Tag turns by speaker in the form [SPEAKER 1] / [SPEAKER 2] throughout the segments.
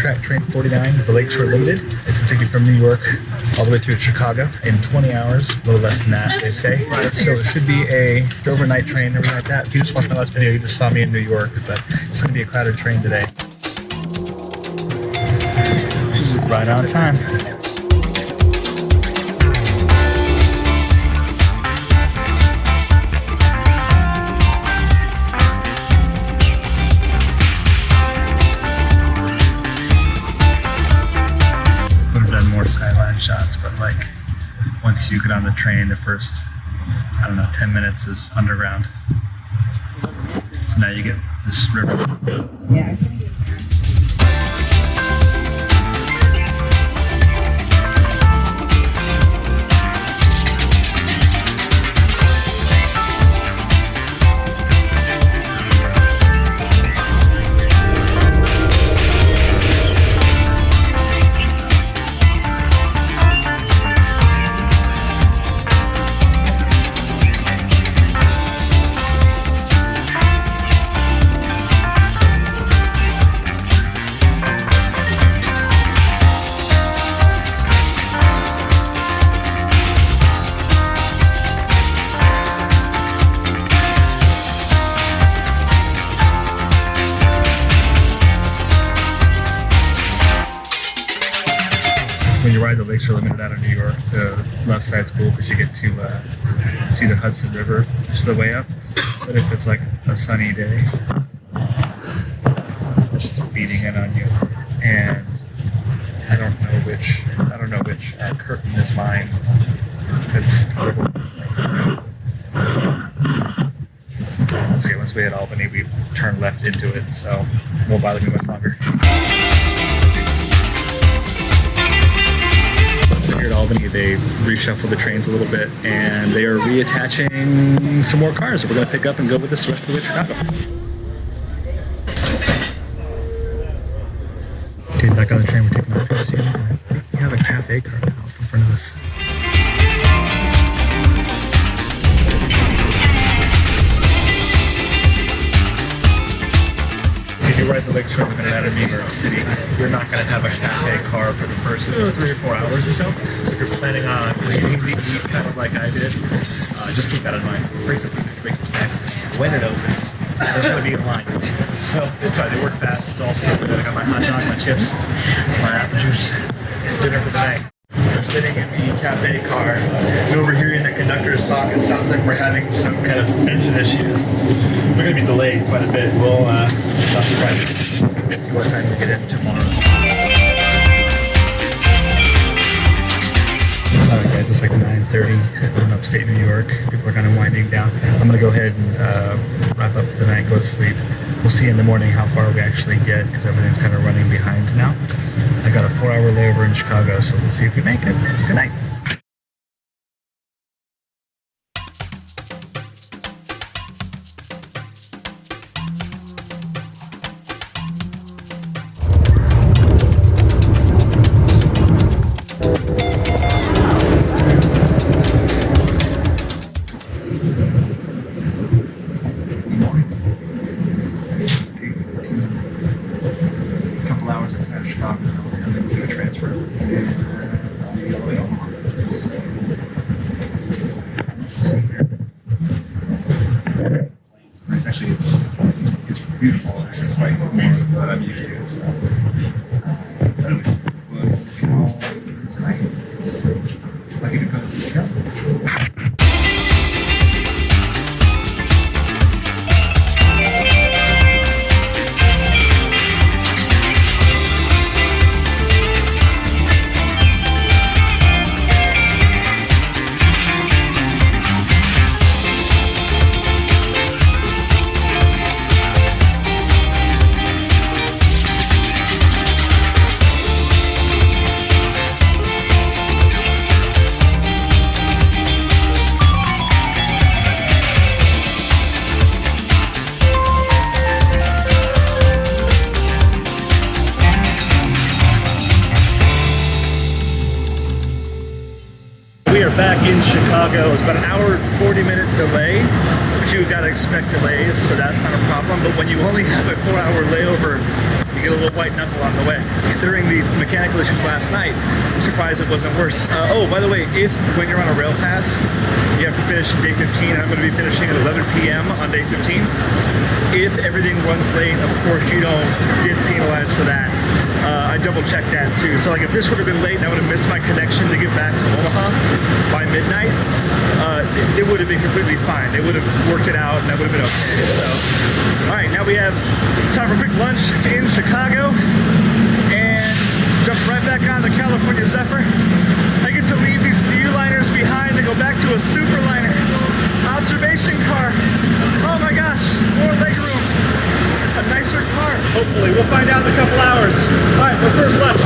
[SPEAKER 1] Amtrak train 49 is the Lake Shore Ltd. It's going to take you from New York all the way through to Chicago in 20 hours, a little less than that, they say. So it should be a overnight train, everything like that. If you just watched my last video, you just saw me in New York, but it's going to be a crowded train today. Right on time. Skyline shots, but like once you get on the train, the first, I don't know, 10 minutes is underground. So now you get this river. Yeah. When you ride the Lake Shore Ltd out of New York, the left side's cool because you get to see the Hudson River just the way up. But if it's like a sunny day, it's just beating in on you. And I don't know which curtain is mine. Because once we hit Albany, we turn left into it, so it won't bother me much longer. Here at Albany, they reshuffled the trains a little bit, and they are reattaching some more cars that we're going to pick up and go with us the rest of the way to Chicago. Okay, back on the train, we're taking off. We have a cafe car now in front of us. If you ride the Lake Shore Ltd out of New York City, you're not going to have a cafe car for the first 3 or 4 hours or so. So if you're planning on waiting to eat kind of like I did, just keep that in mind. Bring some food, bring some snacks. When it opens, there's going to be a line. So they work fast. It's all super good. I got my hot dog, my chips, my apple juice, dinner for the night. I'm sitting in the cafe car and overhearing the conductors talk. It sounds like we're having some kind of engine issues. We're going to be delayed quite a bit. We'll not surprised. We'll see what time we get in tomorrow. Alright guys, it's like 9:30 in upstate New York. People are kind of winding down. I'm going to go ahead and wrap up the night, go to sleep. We'll see in the morning how far we actually get because everything's kind of running behind now. I got a 4-hour layover in Chicago, so we'll see if we make it. Good night. It's beautiful. It's just like more that I'm used to. So, tonight, lucky to post this show. We are back in Chicago. It's about an hour and 40-minute delay, which do gotta expect delays, so that's not a problem. But when you only have a 4-hour layover, you get a little white knuckle on the way. Considering the mechanical issues last night, I'm surprised it wasn't worse. Oh, by the way, when you're on a rail pass, you have to finish day 15, and I'm going to be finishing at 11 p.m. on day 15. If everything runs late, of course you don't get penalized for that. I double checked that too. So like if this would have been late and I would have missed my connection to get back to Omaha by midnight, it would have been completely fine. They would have worked it out and that would have been okay. So, all right, now we have time for a quick lunch in Chicago and jump right back on the California Zephyr. I get to leave these Viewliners behind and go back to a Superliner observation car. Oh my gosh, more leg room. A nicer car. Hopefully, we'll find out in a couple hours. All right, but first lunch.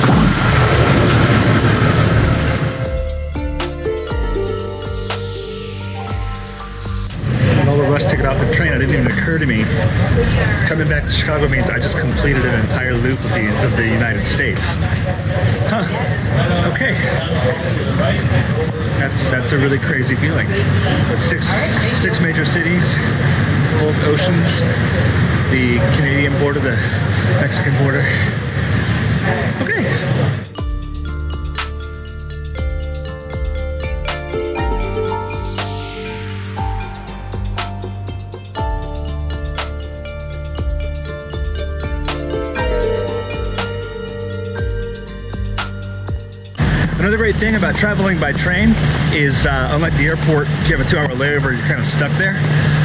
[SPEAKER 1] All the rush to get off the train, it didn't even occur to me. Coming back to Chicago means I just completed an entire loop of the United States. Huh. Okay. That's a really crazy feeling. But six major cities, both oceans, the Canadian border, the Mexican border. Okay. Another great thing about traveling by train is, unlike the airport, if you have a 2-hour layover, you're kind of stuck there.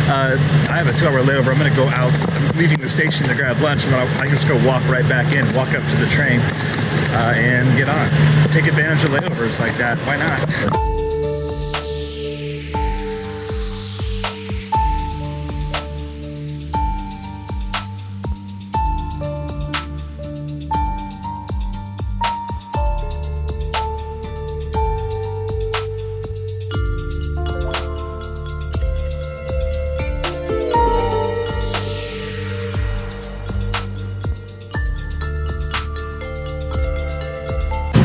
[SPEAKER 1] I have a 2-hour layover. I'm going to go out. I'm leaving the station to grab lunch, and then I can just go walk right back in, walk up to the train, and get on. Take advantage of layovers like that. Why not?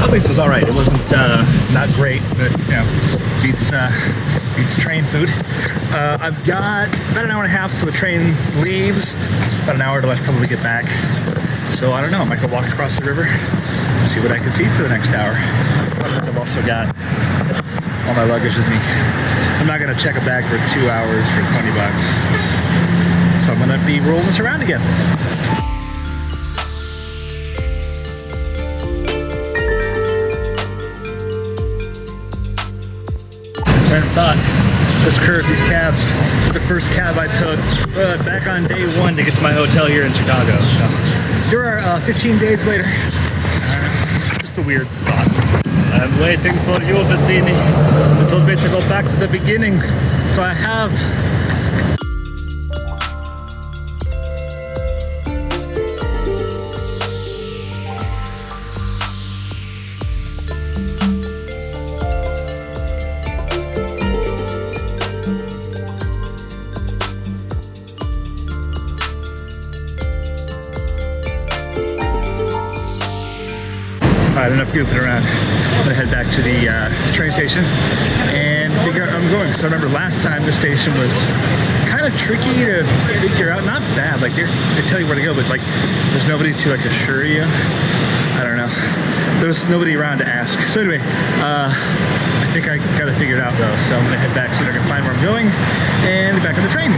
[SPEAKER 1] At least it was all right. It wasn't not great, but you know, beats train food. I've got about an hour and a half till the train leaves. About an hour till I probably get back. So I don't know. I might go walk across the river, see what I can see for the next hour. I've also got all my luggage with me. I'm not gonna check a bag for 2 hours for 20 bucks. So I'm gonna be rolling this around again. I thought this curve, these cabs, was the first cab I took back on day 1 to get to my hotel here in Chicago. So here are 15 days later. Just a weird thought. I'm waiting for you, Vizzini. You told me to go back to the beginning, so I have. Alright, enough goofing around. I'm gonna head back to the train station and figure out where I'm going. So I remember last time this station was kind of tricky to figure out. Not bad, like they tell you where to go, but like there's nobody to like assure you. I don't know. There's nobody around to ask. So anyway, I think I got it figured out though. So I'm gonna head back so I can find where I'm going and be back on the train.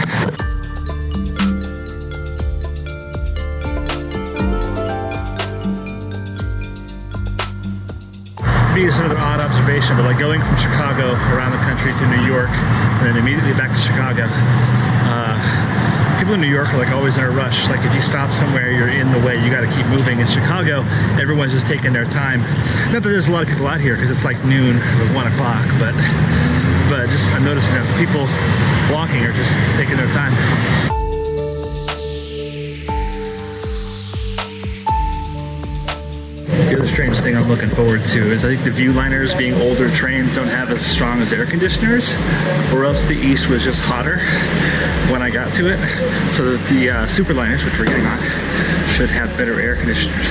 [SPEAKER 1] It's another odd observation, but like going from Chicago around the country to New York and then immediately back to Chicago, people in New York are like always in a rush. Like if you stop somewhere, you're in the way, you got to keep moving. In Chicago, everyone's just taking their time. Not that there's a lot of people out here because it's like noon or 1 o'clock, but just I'm noticing that people walking are just taking their time. The other strange thing I'm looking forward to is I think the Viewliners, being older trains, don't have as strong as air conditioners, or else the east was just hotter when I got to it. So that the Superliners, which we're getting on, should have better air conditioners,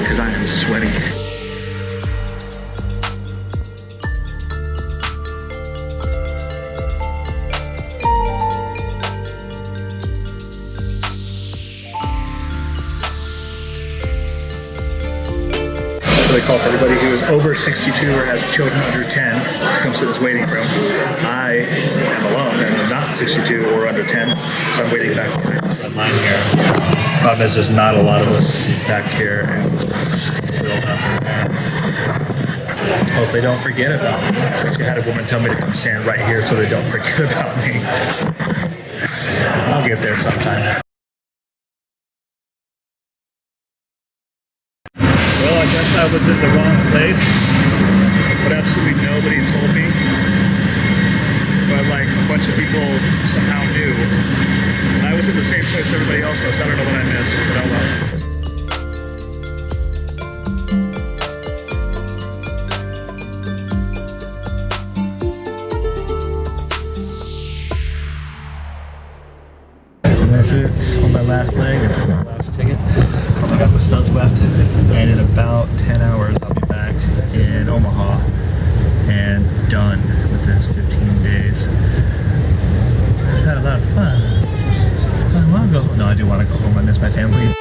[SPEAKER 1] because I am sweating. call for everybody who is over 62 or has children under 10 to come sit in this waiting room. I am alone and I'm not 62 or under 10, so I'm waiting back behind this line here. Problem is there's not a lot of us back here, and filled up in there. Hope they don't forget about me. I actually had a woman tell me to come stand right here so they don't forget about me. I'll get there sometime. Well, I guess I was in the wrong place, but absolutely nobody told me. But like a bunch of people somehow knew. I was in the same place everybody else was. I don't know what I missed, but oh well. And that's it on my last leg. I took my last ticket. I got the stubs left, and in about 10 hours I'll be back in Omaha and done with this 15 days. I've had a lot of fun. I want to go. No, I do want to go home. I miss my family.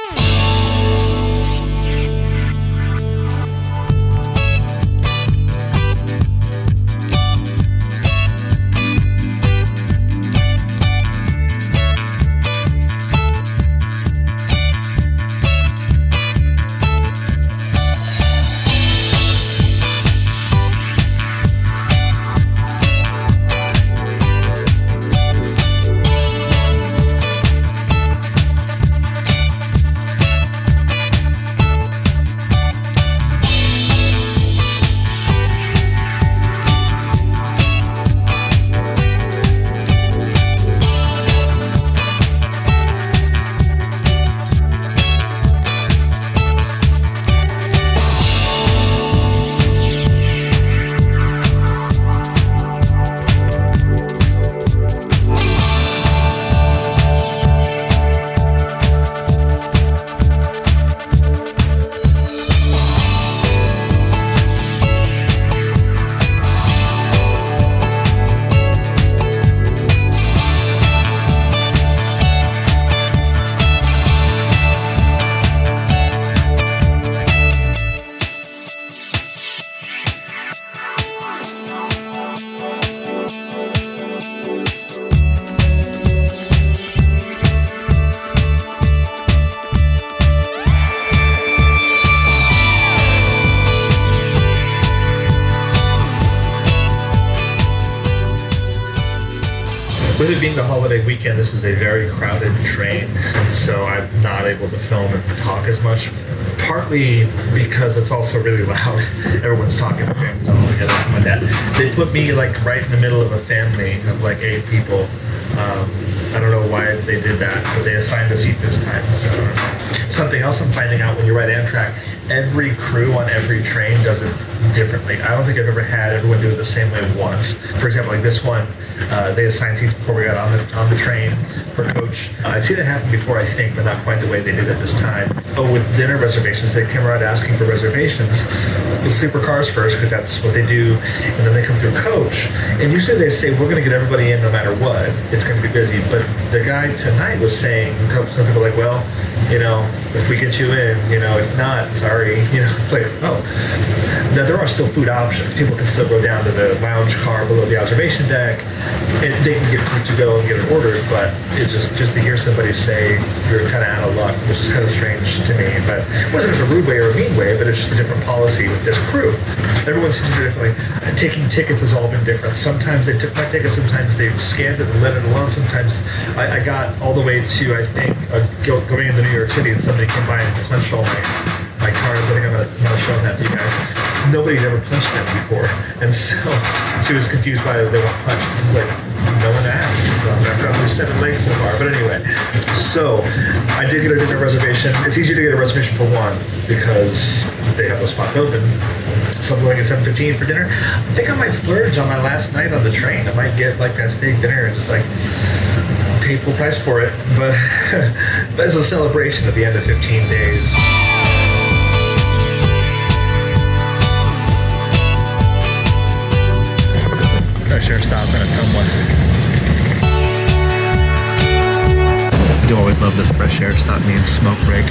[SPEAKER 1] With it being the holiday weekend, this is a very crowded train, and so I'm not able to film and talk as much. Partly because it's also really loud. Everyone's talking, my family's all together, something like that. They put me like right in the middle of a family of like 8 people. I don't know why they did that, but they assigned a seat this time. So something else I'm finding out when you ride Amtrak, every crew on every train does it differently. I don't think I've ever had everyone do it the same way once. For example, like this one, they assigned seats before we got on the train for coach. I've seen it happen before, I think, but not quite the way they did it this time. Oh, with dinner reservations, they came around asking for reservations with sleeper cars first, because that's what they do, and then they come through coach. And usually they say, we're going to get everybody in no matter what. It's going to be busy. But the guy tonight was saying, some people like, well, you know, if we get you in, you know, if not, sorry. You know, it's like, oh. Now, there are still food options. People can still go down to the lounge car below the observation deck, and they can get food to go and get it ordered, but it's just to hear somebody say you're kind of out of luck, which is kind of strange to me. But it wasn't in a rude way or a mean way, but it's just a different policy with this crew. Everyone seems to do it differently. Taking tickets has all been different. Sometimes they took my ticket, sometimes they scanned it and let it alone. Sometimes I got all the way to, I think, going into New York City, and somebody came by and punched all my cards. I think I'm going to show that to you guys. Nobody had ever punched them before, and so she was confused why they weren't punched. She was like, no one asked, so I've got through 7 legs so far. But anyway, so I did get a dinner reservation. It's easier to get a reservation for one because they have those spots open. So I'm going at 7:15 for dinner. I think I might splurge on my last night on the train. I might get like that steak dinner and just like pay full price for it. But as a celebration at the end of 15 days. Fresh air stop in a Tumwa. I do always love the fresh air stop means smoke break.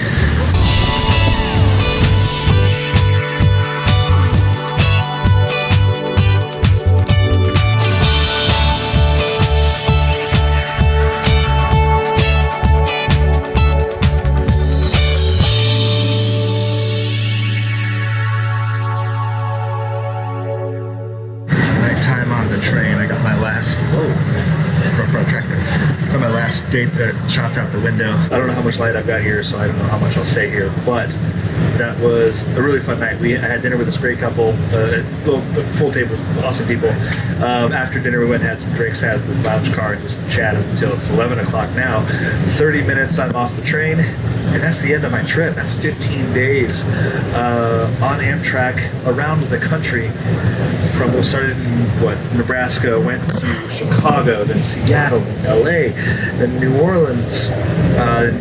[SPEAKER 1] time on the train. I got my last, protractor. Got my last date shots out the window. I don't know how much light I've got here, so I don't know how much I'll say here, but that was a really fun night. I had dinner with this great couple, full table, awesome people. After dinner, we went and had some drinks, had the lounge car, and just chatted until it's 11 o'clock now. 30 minutes, I'm off the train, and that's the end of my trip. That's 15 days on Amtrak around the country. We started in Nebraska, went to Chicago, then Seattle, LA, then New Orleans,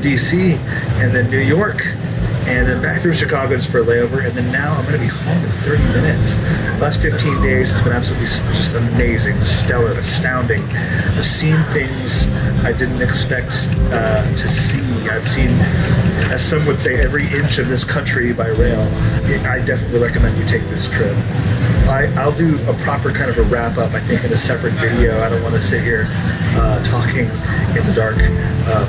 [SPEAKER 1] DC, and then New York. And then back through Chicago just for a layover, and then now I'm going to be home in 30 minutes. The last 15 days has been absolutely just amazing, stellar, astounding. I've seen things I didn't expect to see. I've seen, as some would say, every inch of this country by rail. I definitely recommend you take this trip. I'll do a proper kind of a wrap up, I think, in a separate video. I don't want to sit here talking in the dark.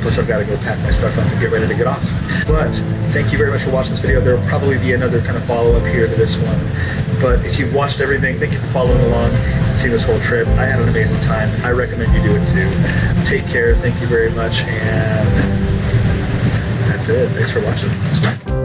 [SPEAKER 1] Plus I've got to go pack my stuff up and get ready to get off. But thank you very much for watching this video. There will probably be another kind of follow-up here to this one. But if you've watched everything, thank you for following along and seeing this whole trip. I had an amazing time. I recommend you do it too. Take care. Thank you very much. And that's it. Thanks for watching.